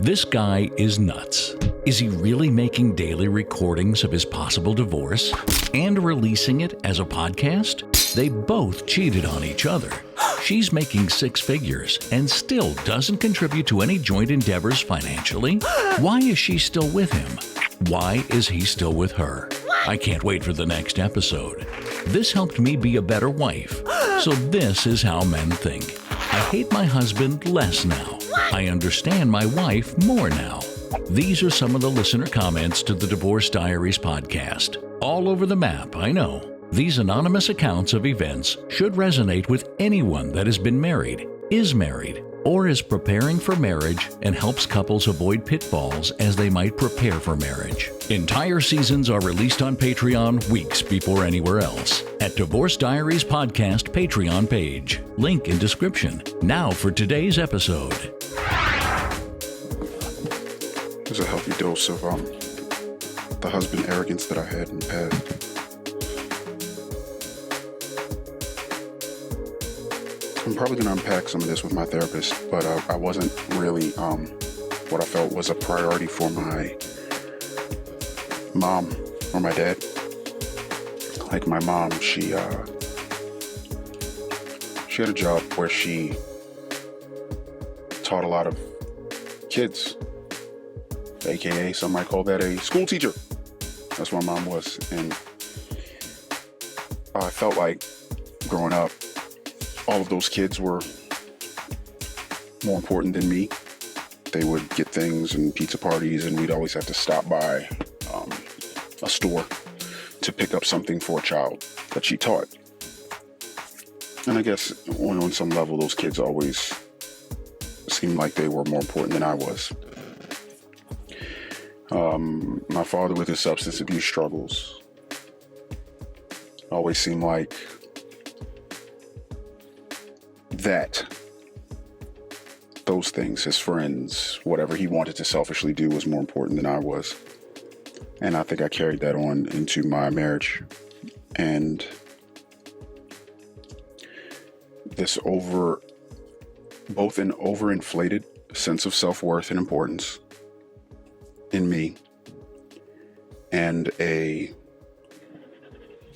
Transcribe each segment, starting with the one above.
This guy is nuts. Is he really making daily recordings of his possible divorce and releasing it as a podcast? They both cheated on each other. She's making six figures and still doesn't contribute to any joint endeavors financially. Why is she still with him? Why is he still with her? I can't wait for the next episode. This helped me be a better wife. So this is how men think. I hate my husband less now. I understand my wife more now. These are some of the listener comments to the Divorce Diaries podcast. All over the map, I know. These anonymous accounts of events should resonate with anyone that has been married, is married, or is preparing for marriage and helps couples avoid pitfalls as they might prepare for marriage. Entire seasons are released on Patreon weeks before anywhere else at Divorce Diaries Podcast Patreon page. Link in description. Now for today's episode. There's a healthy dose of the husband arrogance that I had in the past. I'm probably going to unpack some of this with my therapist, but I wasn't really what I felt was a priority for my mom or my dad. Like my mom, she had a job where she taught a lot of kids, aka some might call that a school teacher. That's what my mom was, and I felt like growing up, all of those kids were more important than me. They would get things and pizza parties, and we'd always have to stop by a store to pick up something for a child that she taught. And I guess on some level, those kids always seemed like they were more important than I was. My father, with his substance abuse struggles, always seemed like those things, his friends, whatever he wanted to selfishly do was more important than I was. And I think I carried that on into my marriage. And this both an overinflated sense of self-worth and importance in me, and a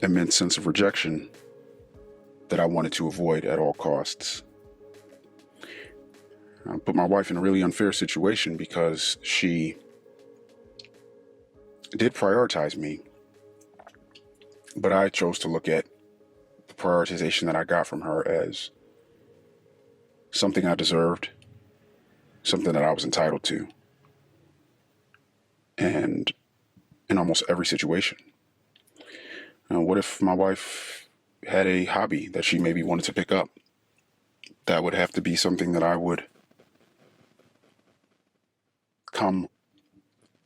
immense sense of rejection that I wanted to avoid at all costs. I put my wife in a really unfair situation because she did prioritize me, but I chose to look at the prioritization that I got from her as something I deserved, something that I was entitled to, and in almost every situation. What if my wife had a hobby that she maybe wanted to pick up? That would have to be something that I would come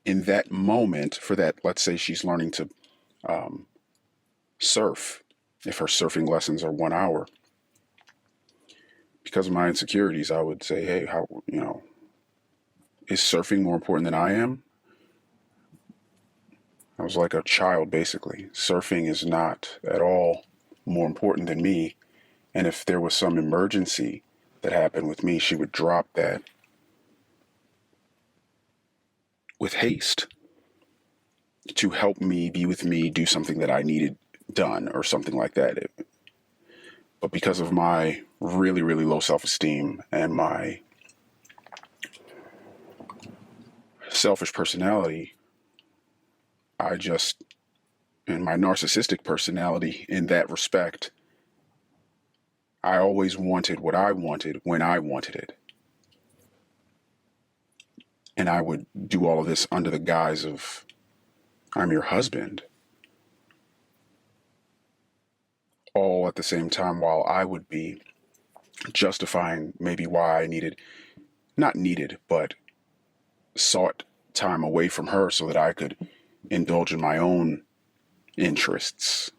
in that moment for that. Let's say she's learning to surf. If her surfing lessons are 1 hour, because of my insecurities, I would say, hey, is surfing more important than I am? I was like a child, basically. Surfing is not at all more important than me. And if there was some emergency that happened with me, she would drop that with haste to help me, be with me, do something that I needed done or something like that. But because of my really, really low self-esteem and my selfish personality, and my narcissistic personality in that respect, I always wanted what I wanted when I wanted it. And I would do all of this under the guise of, I'm your husband. All at the same time, while I would be justifying maybe why I but sought time away from her so that I could indulge in my own interests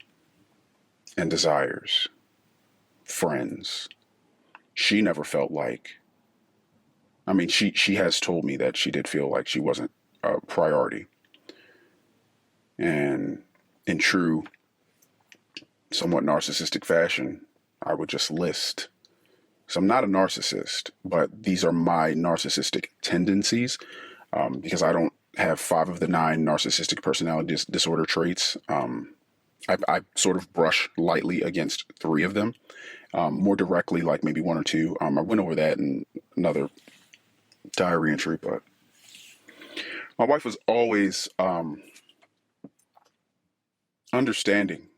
and desires, friends. She never felt like, she has told me that she did feel like she wasn't a priority. And in true, somewhat narcissistic fashion, I would just list So I'm not a narcissist, but these are my narcissistic tendencies, because I don't have 5 of the 9 narcissistic personality disorder traits. I sort of brush lightly against 3 of them, more directly, like maybe 1 or 2. I went over that in another diary entry, but my wife was always understanding,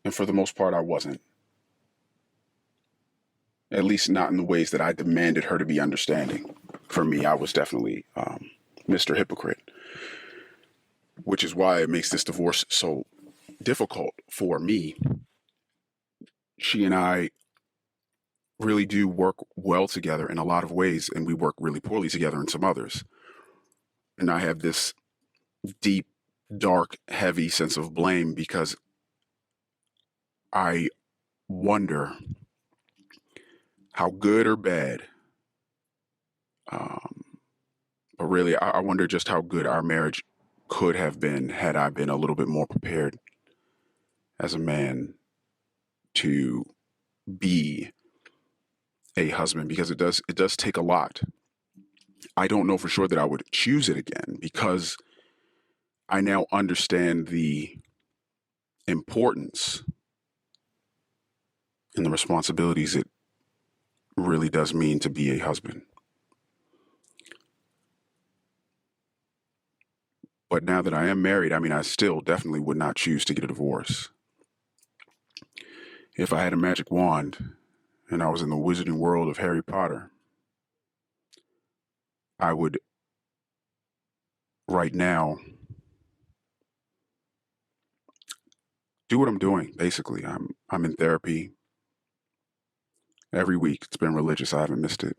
and for the most part, I wasn't. At least not in the ways that I demanded her to be understanding. For me, I was definitely Mr. Hypocrite, which is why it makes this divorce so difficult for me. She and I really do work well together in a lot of ways, and we work really poorly together in some others. And I have this deep, dark, heavy sense of blame because I wonder how good or bad, but really, I wonder just how good our marriage could have been had I been a little bit more prepared as a man to be a husband, because it does take a lot. I don't know for sure that I would choose it again, because I now understand the importance and the responsibilities it really does mean to be a husband. But now that I am married, I mean, I still definitely would not choose to get a divorce. If I had a magic wand and I was in the wizarding world of Harry Potter, I would right now do what I'm doing. Basically, I'm in therapy every week. It's been religious. I haven't missed it.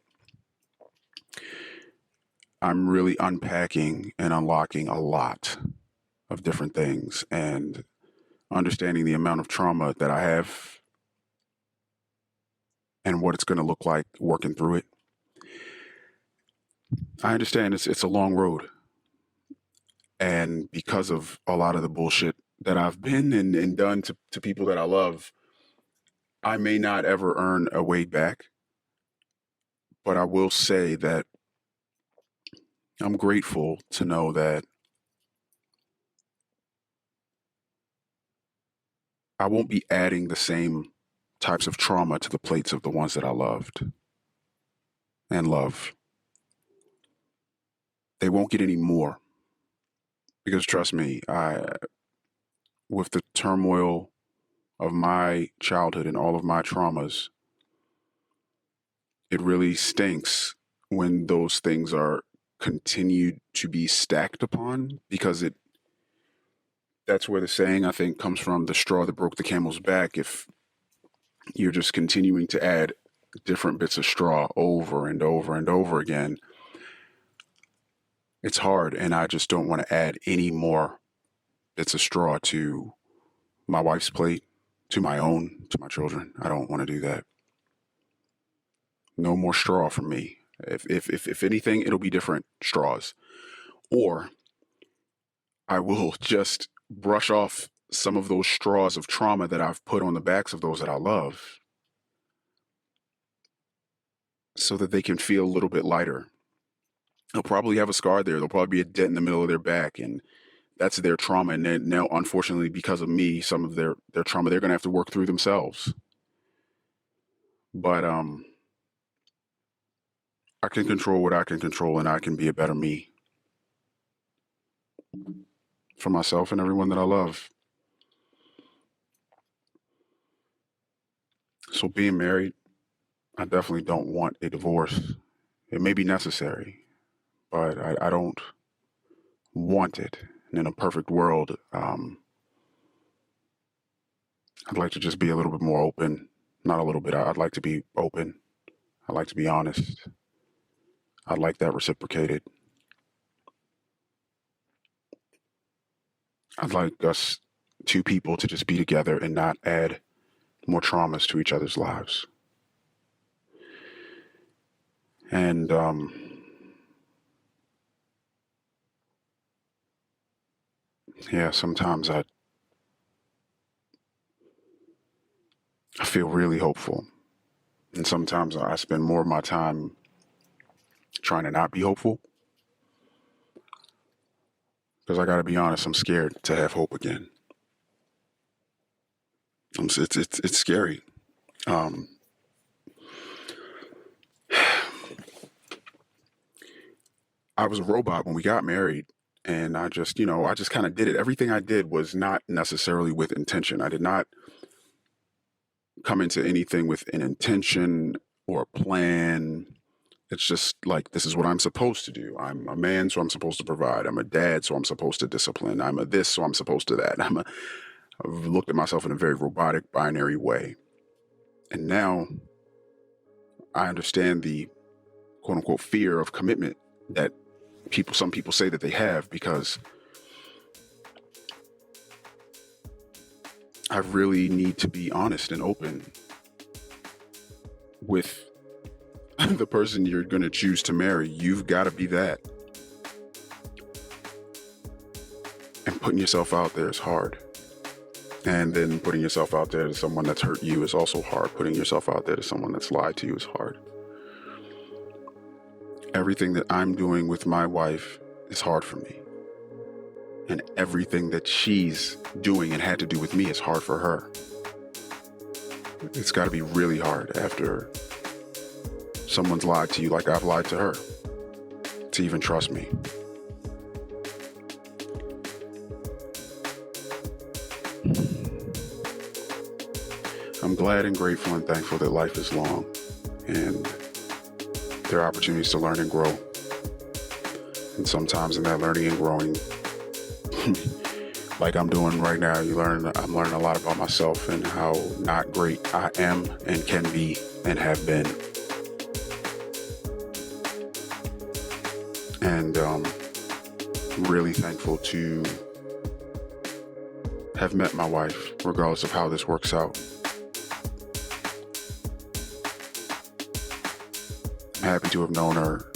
I'm really unpacking and unlocking a lot of different things and understanding the amount of trauma that I have and what it's going to look like working through it. I understand it's a long road. And because of a lot of the bullshit that I've been and done to people that I love, I may not ever earn a way back. But I will say that I'm grateful to know that I won't be adding the same types of trauma to the plates of the ones that I loved and love. They won't get any more, because trust me, with the turmoil of my childhood and all of my traumas, it really stinks when those things are continued to be stacked upon, because that's where the saying, I think, comes from, the straw that broke the camel's back. If you're just continuing to add different bits of straw over and over and over again, it's hard. And I just don't want to add any more bits of straw to my wife's plate, to my own, to my children. I don't want to do that. No more straw from me. If anything, it'll be different straws. Or I will just brush off some of those straws of trauma that I've put on the backs of those that I love, so that they can feel a little bit lighter. They'll probably have a scar there. There'll probably be a dent in the middle of their back, and that's their trauma. And then now, unfortunately, because of me, some of their trauma, they're going to have to work through themselves. But I can control what I can control, and I can be a better me for myself and everyone that I love. So being married, I definitely don't want a divorce. It may be necessary, but I don't want it. And in a perfect world, I'd like to just be a little bit more open. Not a little bit. I'd like to be open. I'd like to be honest. I'd like that reciprocated. I'd like us two people to just be together and not add more traumas to each other's lives. And yeah, sometimes I feel really hopeful And sometimes I spend more of my time trying to not be hopeful. Because I got to be honest, I'm scared to have hope again. It's scary. I was a robot when we got married, and I just kind of did it. Everything I did was not necessarily with intention. I did not come into anything with an intention or a plan. It's just like, this is what I'm supposed to do. I'm a man, so I'm supposed to provide. I'm a dad, so I'm supposed to discipline. I'm a this, so I'm supposed to that. I've looked at myself in a very robotic, binary way. And now I understand the quote unquote fear of commitment that some people say that they have, because I really need to be honest and open with the person you're going to choose to marry. You've got to be that. And putting yourself out there is hard. And then putting yourself out there to someone that's hurt you is also hard. Putting yourself out there to someone that's lied to you is hard. Everything that I'm doing with my wife is hard for me. And everything that she's doing and had to do with me is hard for her. It's got to be really hard after someone's lied to you like I've lied to her to even trust me. I'm glad and grateful and thankful that life is long and there are opportunities to learn and grow. And sometimes in that learning and growing, like I'm doing right now, I'm learning a lot about myself and how not great I am and can be and have been. And I'm really thankful to have met my wife, regardless of how this works out. I'm happy to have known her.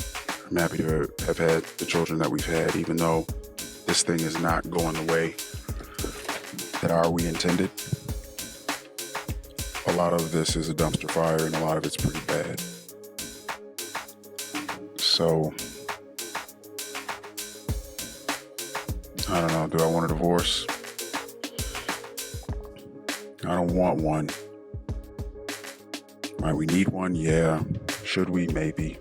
I'm happy to have had the children that we've had, even though this thing is not going the way that we intended. A lot of this is a dumpster fire and a lot of it's pretty bad. So, I don't know, do I want a divorce? I don't want one. Might we need one? Yeah. Should we? Maybe.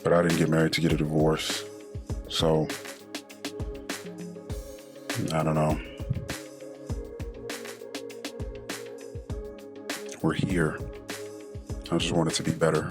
But I didn't get married to get a divorce. So, I don't know. We're here. I just want it to be better.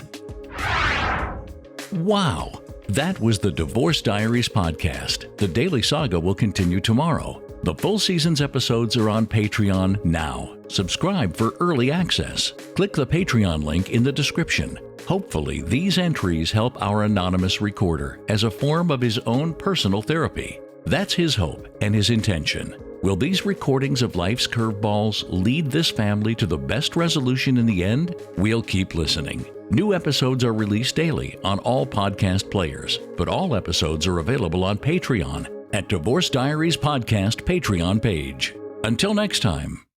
Wow. That was the Divorce Diaries podcast. The Daily Saga will continue tomorrow. The full season's episodes are on Patreon now. Subscribe for early access. Click the Patreon link in the description. Hopefully, these entries help our anonymous recorder as a form of his own personal therapy. That's his hope and his intention. Will these recordings of life's curveballs lead this family to the best resolution in the end? We'll keep listening. New episodes are released daily on all podcast players, but all episodes are available on Patreon at Divorce Diaries Podcast Patreon page. Until next time.